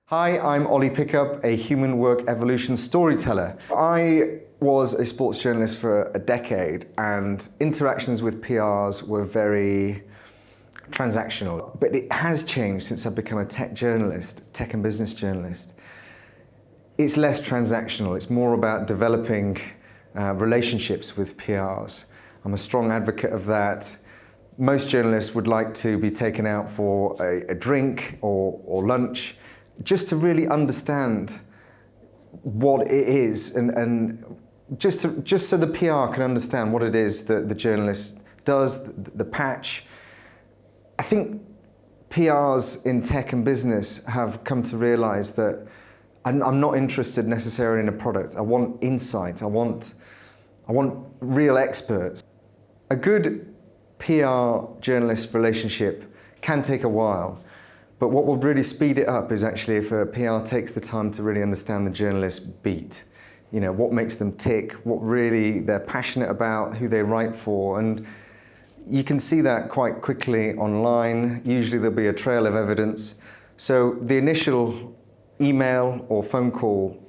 Hi, I'm Ollie Pickup, a human work evolution storyteller. I was a sports journalist for a decade and interactions with PRs were very transactional. But it has changed since I've become a tech journalist, tech and business journalist. It's less transactional, it's more about developing relationships with PRs. I'm a strong advocate of that. Most journalists would like to be taken out for a drink or lunch, just to really understand what it is and just so the PR can understand what it is that the journalist does, the patch. I think PRs in tech and business have come to realize that I'm not interested necessarily in a product. I want insight, I want real experts. A good PR journalist relationship can take a while. But what will really speed it up is actually if a PR takes the time to really understand the journalist's beat. You know, what makes them tick, what really they're passionate about, who they write for. And you can see that quite quickly online. Usually there'll be a trail of evidence. So the initial email or phone call,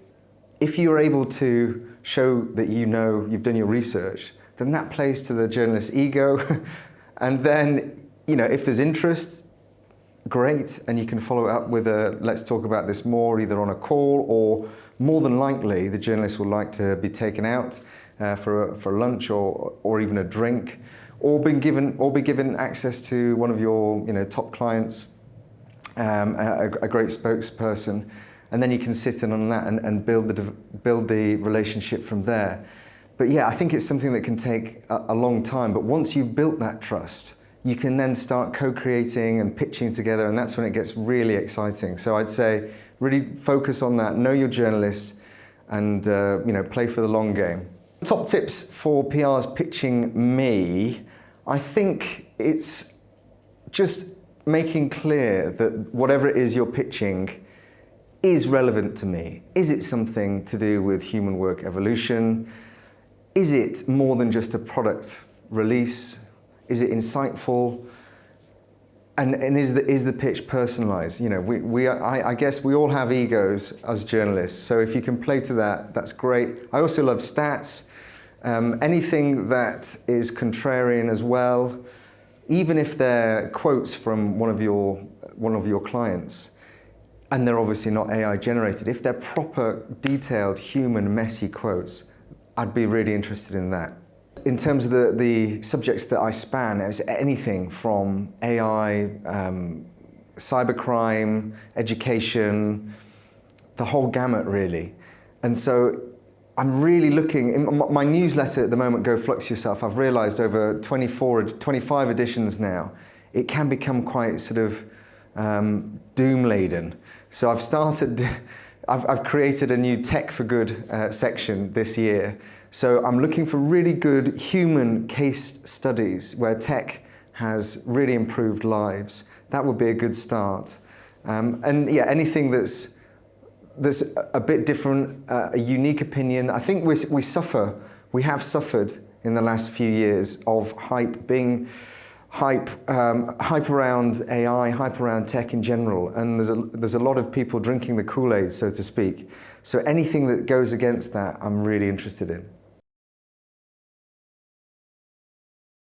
if you're able to show that you know you've done your research, then that plays to the journalist's ego. And then, you know, if there's interest, great, and you can follow it up with a let's talk about this more, either on a call or more than likely the journalist would like to be taken out for lunch or even a drink, or be given access to one of your top clients, a great spokesperson, and then you can sit in on that and build the relationship from there. But yeah, I think it's something that can take a long time, but once you've built that trust, you can then start co-creating and pitching together, and that's when it gets really exciting. So I'd say really focus on that, know your journalist, and play for the long game. Top tips for PRs pitching me, I think it's just making clear that whatever it is you're pitching is relevant to me. Is it something to do with human work evolution? Is it more than just a product release? Is it insightful? And is the pitch personalized? You know, I guess we all have egos as journalists, so if you can play to that, that's great. I also love stats. Anything that is contrarian as well, even if they're quotes from one of your clients, and they're obviously not AI generated, if they're proper, detailed, human, messy quotes, I'd be really interested in that. In terms of the subjects that I span, it's anything from AI, cybercrime, education, the whole gamut really. And so I'm really looking, in my newsletter at the moment, Go Flux Yourself, I've realized over 25 editions now, it can become quite sort of doom-laden. So I've created a new Tech for Good section this year. So I'm looking for really good human case studies where tech has really improved lives. That would be a good start. And yeah, anything that's a bit different, a unique opinion. I think we have suffered in the last few years of hype around AI, hype around tech in general, and there's a lot of people drinking the Kool-Aid, so to speak. So anything that goes against that, I'm really interested in.